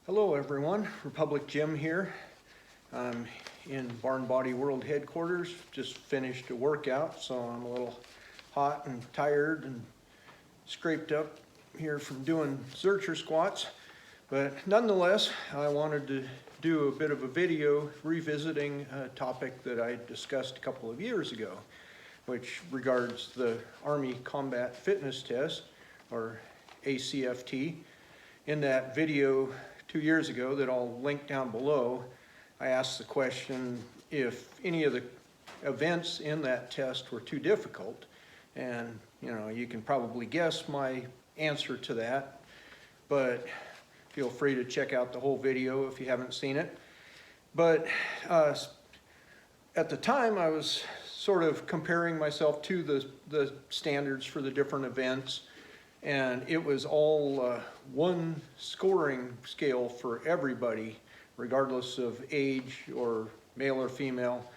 Hello everyone, Republic Jim here. I'm in Barn Body World headquarters. Just finished a workout, so I'm a little hot and tired and scraped up here from doing Zercher squats. But nonetheless, I wanted to do a bit of a video revisiting a topic that I discussed a couple of years ago, which regards the Army Combat Fitness Test, or ACFT. In that video 2 years ago that I'll link down below, I asked the question if any of the events in that test were too difficult. And you can probably guess my answer to that, but feel free to check out the whole video if you haven't seen it. But at the time I was sort of comparing myself to the standards for the different events, and it was all one scoring scale for everybody, regardless of age or male or female.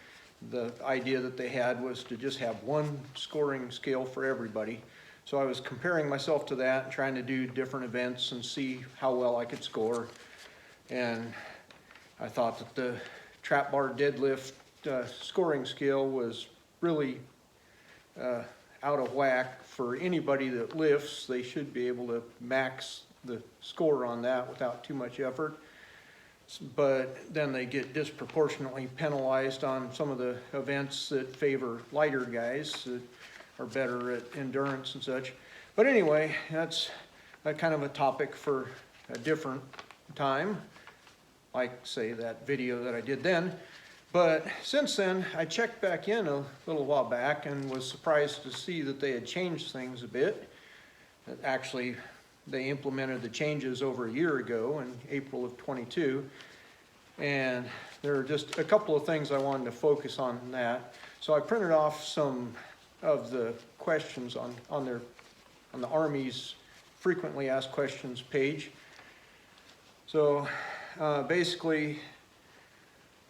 The idea that they had was to just have one scoring scale for everybody. So I was comparing myself to that, and trying to do different events and see how well I could score. And I thought that the trap bar deadlift scoring scale was really out of whack. For anybody that lifts, they should be able to max the score on that without too much effort. But then they get disproportionately penalized on some of the events that favor lighter guys that are better at endurance and such. But anyway, that's a kind of a topic for a different time, like say that video that I did then. But since then, I checked back in a little while back and was surprised to see that they had changed things a bit. Actually, they implemented the changes over a year ago in April of 22. And there are just a couple of things I wanted to focus on in that. So I printed off some of the questions on the Army's frequently asked questions page. So basically,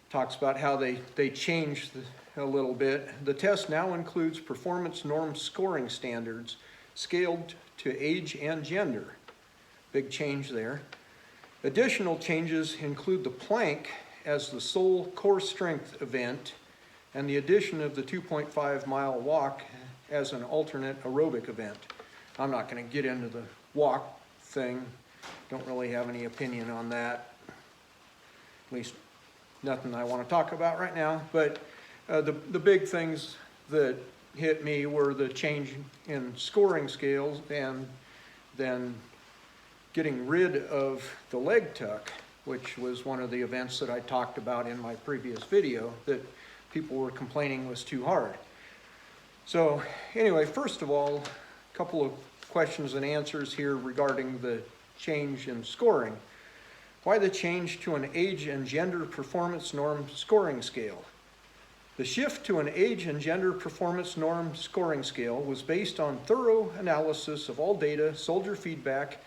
talks about how they changed a little bit. The test now includes performance norm scoring standards scaled to age and gender. Big change there. Additional changes include the plank as the sole core strength event and the addition of the 2.5 mile walk as an alternate aerobic event. I'm not going to get into the walk thing. Don't really have any opinion on that. At least nothing I want to talk about right now, but the big things that hit me were the change in scoring scales and then getting rid of the leg tuck, which was one of the events that I talked about in my previous video that people were complaining was too hard. So anyway, first of all, a couple of questions and answers here regarding the change in scoring. Why the change to an age and gender performance norm scoring scale? The shift to an age and gender performance norm scoring scale was based on thorough analysis of all data, soldier feedback,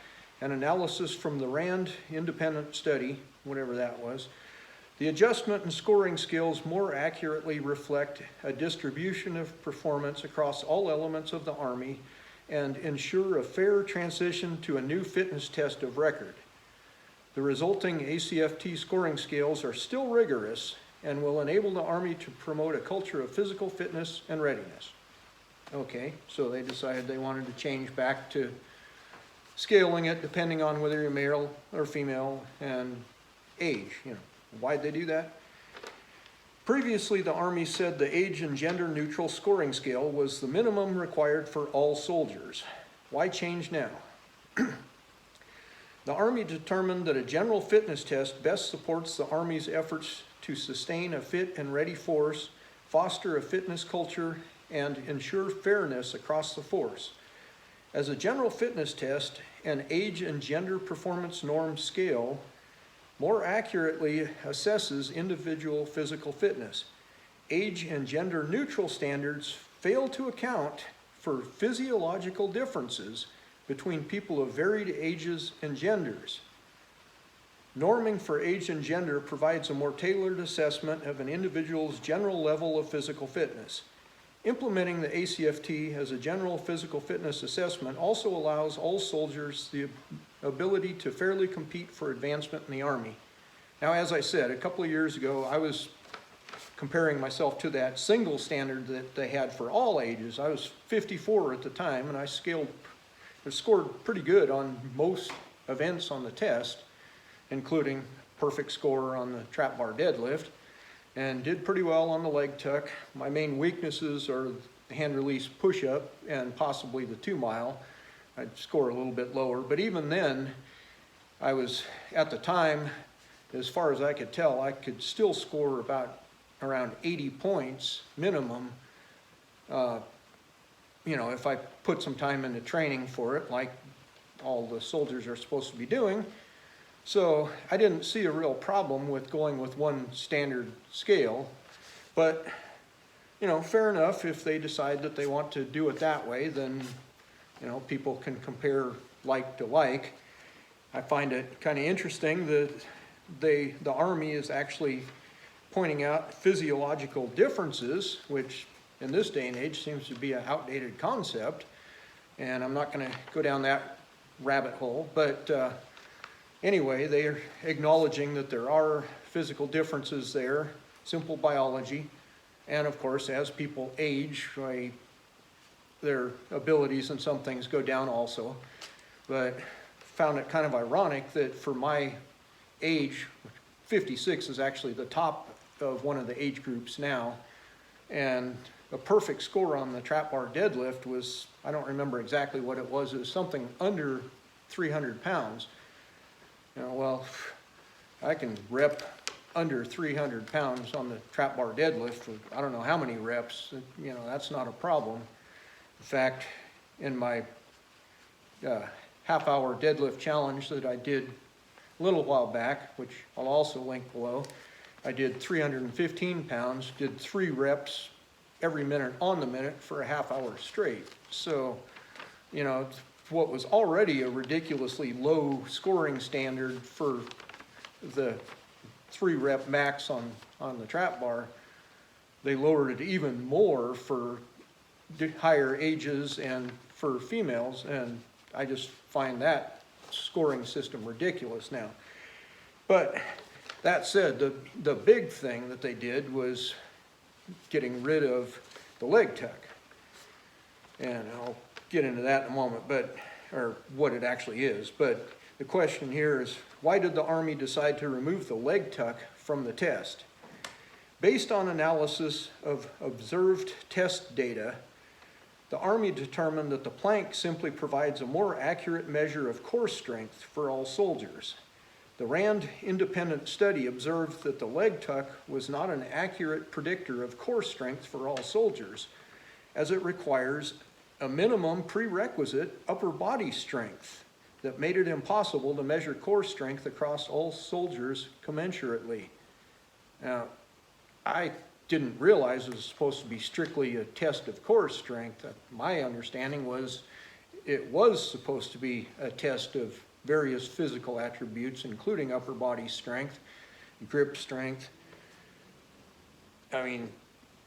and analysis from the RAND independent study, whatever that was. The adjustment in scoring scales more accurately reflect a distribution of performance across all elements of the Army and ensure a fair transition to a new fitness test of record. The resulting ACFT scoring scales are still rigorous and will enable the Army to promote a culture of physical fitness and readiness. Okay, so they decided they wanted to change back to scaling it depending on whether you're male or female and age. Why'd they do that? Previously, the Army said the age and gender neutral scoring scale was the minimum required for all soldiers. Why change now? The Army determined that a general fitness test best supports the Army's efforts to sustain a fit and ready force, foster a fitness culture, and ensure fairness across the force. As a general fitness test, an age and gender performance norm scale more accurately assesses individual physical fitness. Age and gender neutral standards fail to account for physiological differences between people of varied ages and genders. Norming for age and gender provides a more tailored assessment of an individual's general level of physical fitness. Implementing the ACFT as a general physical fitness assessment also allows all soldiers the ability to fairly compete for advancement in the Army. Now, as I said, a couple of years ago, I was comparing myself to that single standard that they had for all ages. I was 54 at the time, and I scored pretty good on most events on the test, including perfect score on the trap bar deadlift, and did pretty well on the leg tuck. My main weaknesses are the hand release push-up and possibly the 2 mile. I'd score a little bit lower, but even then, I was, at the time, as far as I could tell, I could still score around 80 points minimum, if I put some time into training for it, like all the soldiers are supposed to be doing. So I didn't see a real problem with going with one standard scale, but fair enough, if they decide that they want to do it that way, then people can compare like to like. I find it kind of interesting that the Army is actually pointing out physiological differences, which in this day and age seems to be an outdated concept, and I'm not going to go down that rabbit hole, but anyway, they are acknowledging that there are physical differences there, simple biology, and of course, as people age, their abilities and some things go down also. But found it kind of ironic that for my age, 56 is actually the top of one of the age groups now, and a perfect score on the trap bar deadlift was, I don't remember exactly what it was something under 300 pounds. Well, I can rep under 300 pounds on the trap bar deadlift for I don't know how many reps. That's not a problem. In fact, in my half-hour deadlift challenge that I did a little while back, which I'll also link below, I did 315 pounds, did 3 reps every minute on the minute for a half hour straight. So, what was already a ridiculously low scoring standard for the 3 rep max on the trap bar, they lowered it even more for higher ages and for females, and I just find that scoring system ridiculous now. But that said, the big thing that they did was getting rid of the leg tuck. And I'll get into that in a moment, or what it actually is. But the question here is, why did the Army decide to remove the leg tuck from the test? Based on analysis of observed test data, the Army determined that the plank simply provides a more accurate measure of core strength for all soldiers. The RAND independent study observed that the leg tuck was not an accurate predictor of core strength for all soldiers, as it requires a minimum prerequisite upper body strength that made it impossible to measure core strength across all soldiers commensurately. Now, I didn't realize it was supposed to be strictly a test of core strength. My understanding was it was supposed to be a test of various physical attributes, including upper body strength, grip strength. I mean,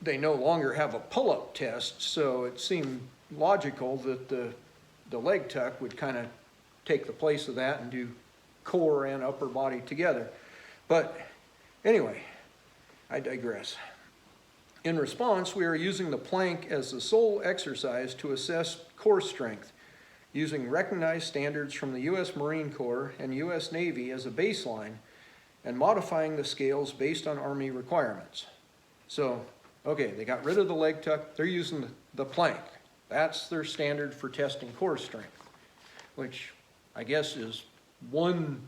they no longer have a pull-up test, so it seemed logical that the leg tuck would kind of take the place of that and do core and upper body together. But anyway, I digress. In response, we are using the plank as the sole exercise to assess core strength, using recognized standards from the U.S. Marine Corps and U.S. Navy as a baseline, and modifying the scales based on Army requirements. So, okay, they got rid of the leg tuck, they're using the plank. That's their standard for testing core strength, which I guess is one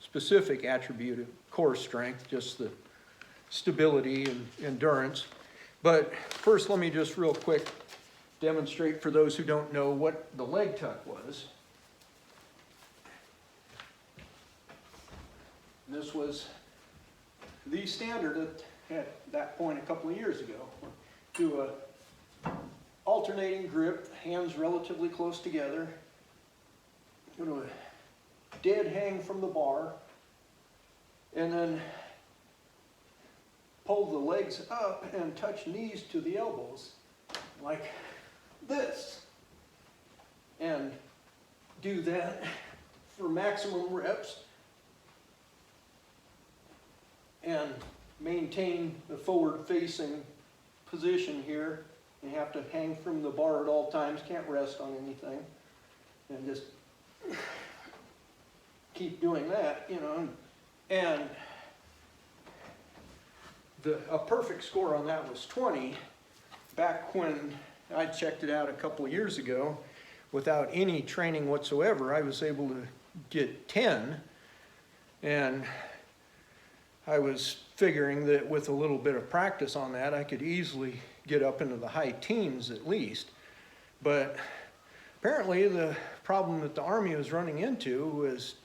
specific attribute of core strength, just the stability and endurance. But first, let me just real quick demonstrate for those who don't know what the leg tuck was. This was the standard at that point a couple of years ago. Do a alternating grip, hands relatively close together. Go to a dead hang from the bar, and then pull the legs up and touch knees to the elbows, like this. And do that for maximum reps and maintain the forward facing position here. You have to hang from the bar at all times, can't rest on anything, and just keep doing that, you know. And a perfect score on that was 20. Back when I checked it out a couple of years ago, without any training whatsoever, I was able to get 10. And I was figuring that with a little bit of practice on that, I could easily get up into the high teens at least. But apparently the problem that the Army was running into was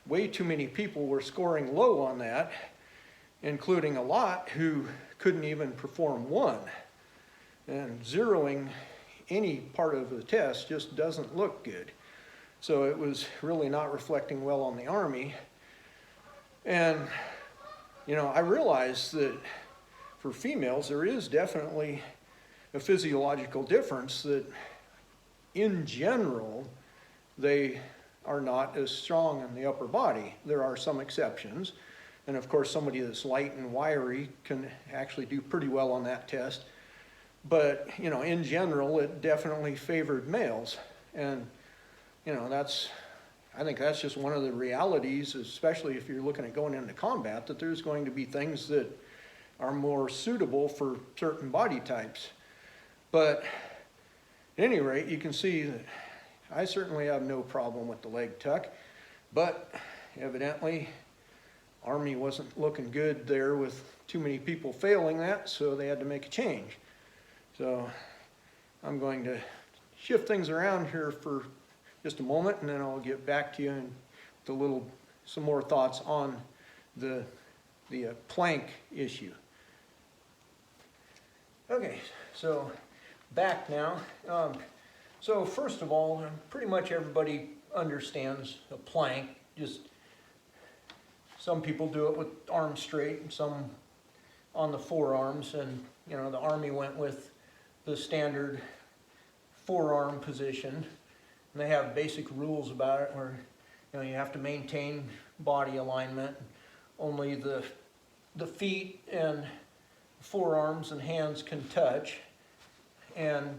way too many people were scoring low on that, including a lot who couldn't even perform one. And zeroing any part of the test just doesn't look good. So it was really not reflecting well on the Army. And, you know, I realized that for females, there is definitely a physiological difference that in general, they are not as strong in the upper body. There are some exceptions. And of course, somebody that's light and wiry can actually do pretty well on that test. But, you know, in general, it definitely favored males. And, you know, I think that's just one of the realities, especially if you're looking at going into combat, that there's going to be things that are more suitable for certain body types. But at any rate, you can see that I certainly have no problem with the leg tuck, but evidently Army wasn't looking good there with too many people failing that, so they had to make a change. So I'm going to shift things around here for just a moment, and then I'll get back to you and with some more thoughts on the plank issue. Okay, so back now. So first of all, pretty much everybody understands a plank. Just some people do it with arms straight and some on the forearms, and you know, the Army went with the standard forearm position. And they have basic rules about it where, you know, you have to maintain body alignment. Only the feet and forearms and hands can touch. And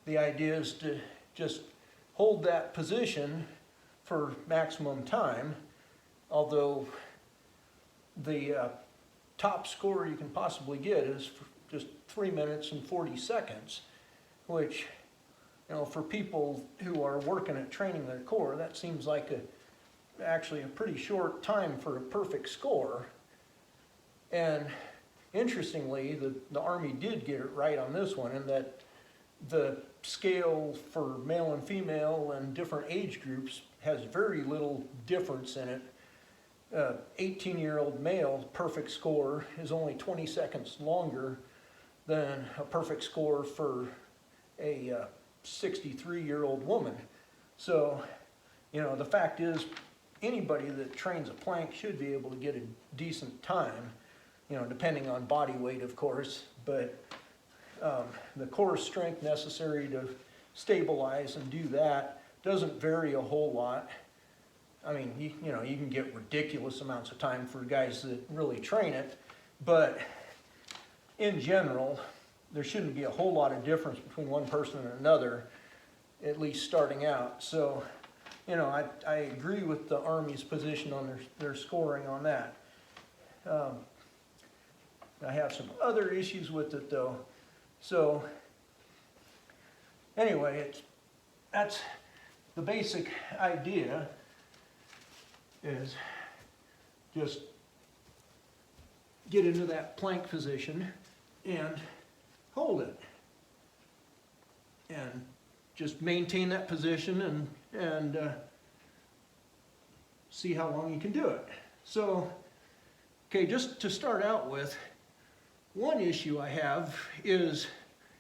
the idea is to just hold that position for maximum time, although the top score you can possibly get is just 3 minutes and 40 seconds, which, you know, for people who are working at training their core, that seems like actually a pretty short time for a perfect score. And interestingly, the Army did get it right on this one, in that the scale for male and female and different age groups has very little difference in it. 18-year-old male perfect score is only 20 seconds longer than a perfect score for a 63-year-old woman. So, you know, the fact is, anybody that trains a plank should be able to get a decent time, you know, depending on body weight, of course, but the core strength necessary to stabilize and do that doesn't vary a whole lot. I mean, you know, you can get ridiculous amounts of time for guys that really train it, but in general, there shouldn't be a whole lot of difference between one person and another, at least starting out. So, you know, I agree with the Army's position on their scoring on that. I have some other issues with it though. So, anyway, that's the basic idea, is just get into that plank position and hold it. And just maintain that position and see how long you can do it. So, okay, just to start out with, one issue I have is,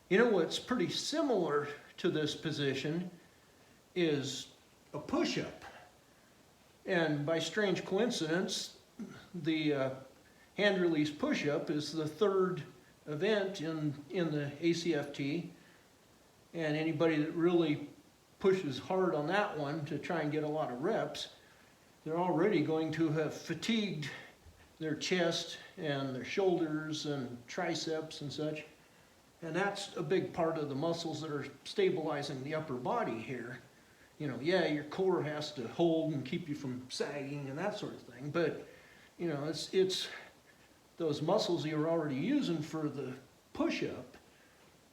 you know what's pretty similar to this position is a push-up. And by strange coincidence, the hand release push-up is the third event in the ACFT. And anybody that really pushes hard on that one to try and get a lot of reps they're already going to have fatigued their chest and their shoulders and triceps and such. And that's a big part of the muscles that are stabilizing the upper body here. You know, yeah, your core has to hold and keep you from sagging and that sort of thing, but you know, it's those muscles you're already using for the push-up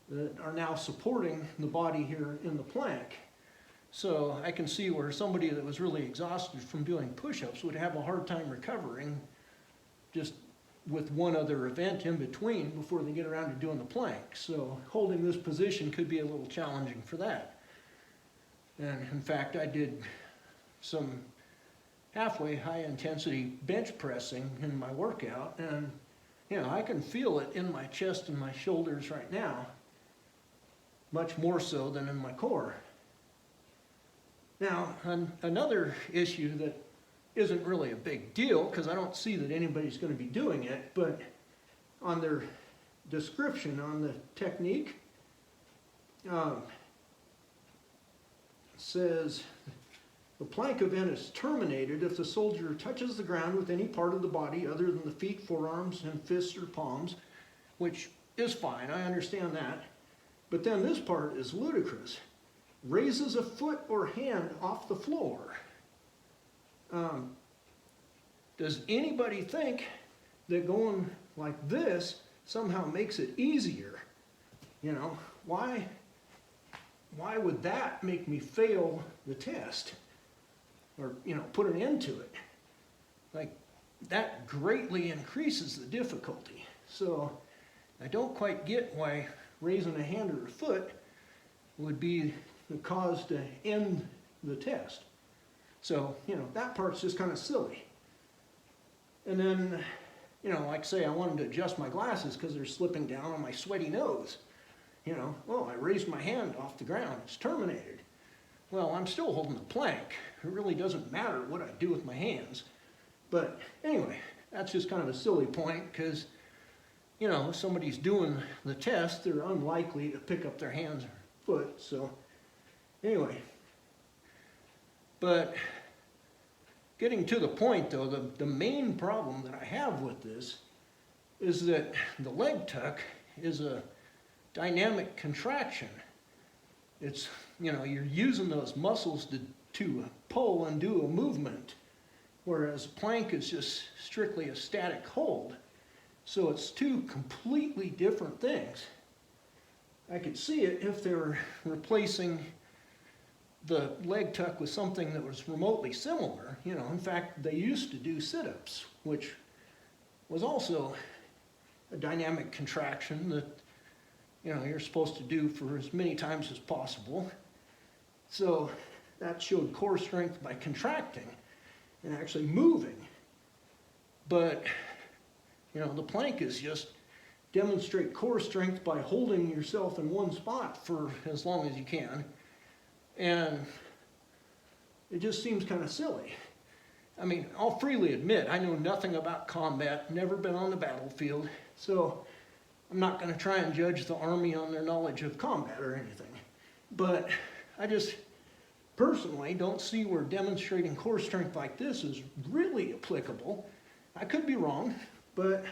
that are now supporting the body here in the plank. So I can see where somebody that was really exhausted from doing push-ups would have a hard time recovering just with one other event in between before they get around to doing the plank. So holding this position could be a little challenging for that. And in fact, I did some halfway high intensity bench pressing in my workout, and you know, I can feel it in my chest and my shoulders right now, much more so than in my core. Now, another issue that isn't really a big deal, because I don't see that anybody's going to be doing it, but on their description on the technique, says the plank event is terminated if the soldier touches the ground with any part of the body other than the feet, forearms, and fists or palms, which is fine, I understand that. But then this part is ludicrous. Raises a foot or hand off the floor. Does anybody think that going like this somehow makes it easier? You know, why would that make me fail the test? Or, you know, put an end to it? Like, that greatly increases the difficulty. So, I don't quite get why raising a hand or a foot would be the cause to end the test. So, you know, that part's just kind of silly. And then, you know, like say I wanted to adjust my glasses because they're slipping down on my sweaty nose. You know, well, I raised my hand off the ground, it's terminated. Well, I'm still holding the plank. It really doesn't matter what I do with my hands. But anyway, that's just kind of a silly point because, you know, if somebody's doing the test, they're unlikely to pick up their hands or foot. So anyway, but getting to the point though, the main problem that I have with this is that the leg tuck is a dynamic contraction. It's, you know, you're using those muscles to pull and do a movement, whereas plank is just strictly a static hold. So it's two completely different things. I could see it if they were replacing the leg tuck with something that was remotely similar. You know, in fact, they used to do sit-ups, which was also a dynamic contraction that, you know, you're supposed to do for as many times as possible. So that showed core strength by contracting and actually moving. But, you know, the plank is just demonstrate core strength by holding yourself in one spot for as long as you can. And it just seems kind of silly. I mean, I'll freely admit, I know nothing about combat, never been on the battlefield, so I'm not going to try and judge the Army on their knowledge of combat or anything. But I just personally don't see where demonstrating core strength like this is really applicable. I could be wrong, but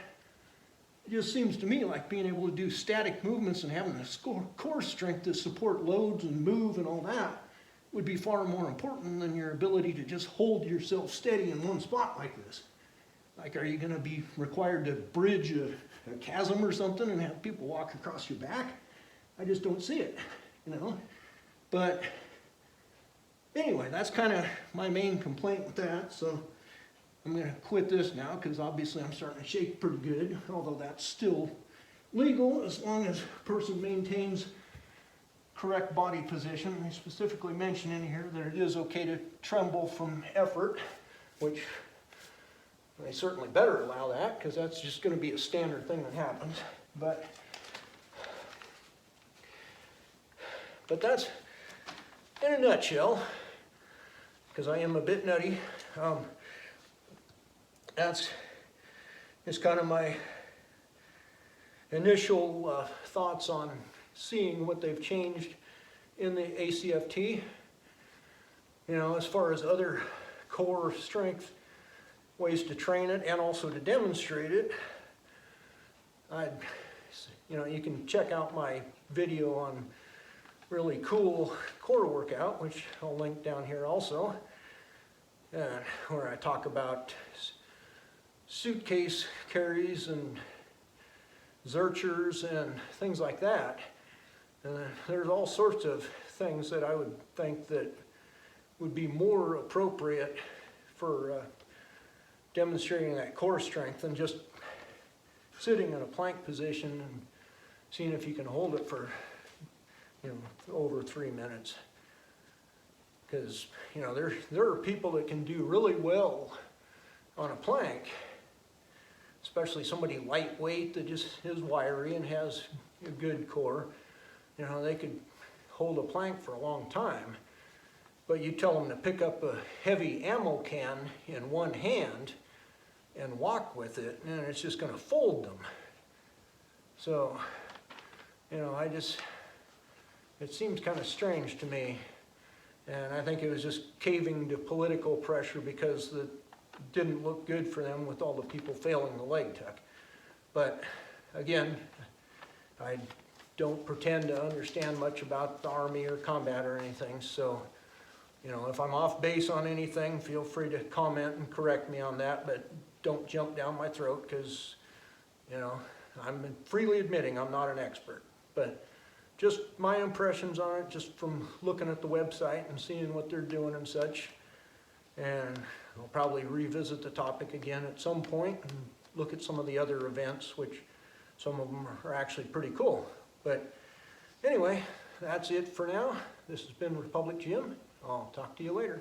it just seems to me like being able to do static movements and having the core strength to support loads and move and all that would be far more important than your ability to just hold yourself steady in one spot like this. Like, are you going to be required to bridge a chasm or something and have people walk across your back? I just don't see it, you know. But anyway, that's kind of my main complaint with that. So I'm going to quit this now because obviously I'm starting to shake pretty good, although that's still legal as long as a person maintains correct body position. They specifically mention in here that it is okay to tremble from effort, which they certainly better allow that because that's just going to be a standard thing that happens. But that's, in a nutshell, because I am a bit nutty, that's kind of my initial thoughts on seeing what they've changed in the ACFT. You know, as far as other core strength, ways to train it and also to demonstrate it, you can check out my video on really cool core workout, which I'll link down here also, where I talk about suitcase carries and zerchers and things like that. There's all sorts of things that I would think that would be more appropriate for demonstrating that core strength than just sitting in a plank position and seeing if you can hold it for over 3 minutes. Because there are people that can do really well on a plank, especially somebody lightweight that just is wiry and has a good core. They could hold a plank for a long time, but you tell them to pick up a heavy ammo can in one hand and walk with it, and it's just going to fold them. So, it seems kind of strange to me, and I think it was just caving to political pressure because it didn't look good for them with all the people failing the leg tuck. But again, I don't pretend to understand much about the Army or combat or anything, so if I'm off base on anything, feel free to comment and correct me on that, but don't jump down my throat, because I'm freely admitting I'm not an expert. But just my impressions on it, just from looking at the website and seeing what they're doing and such. And I'll probably revisit the topic again at some point and look at some of the other events, which some of them are actually pretty cool. But anyway, that's it for now. This has been Republic Jim. I'll talk to you later.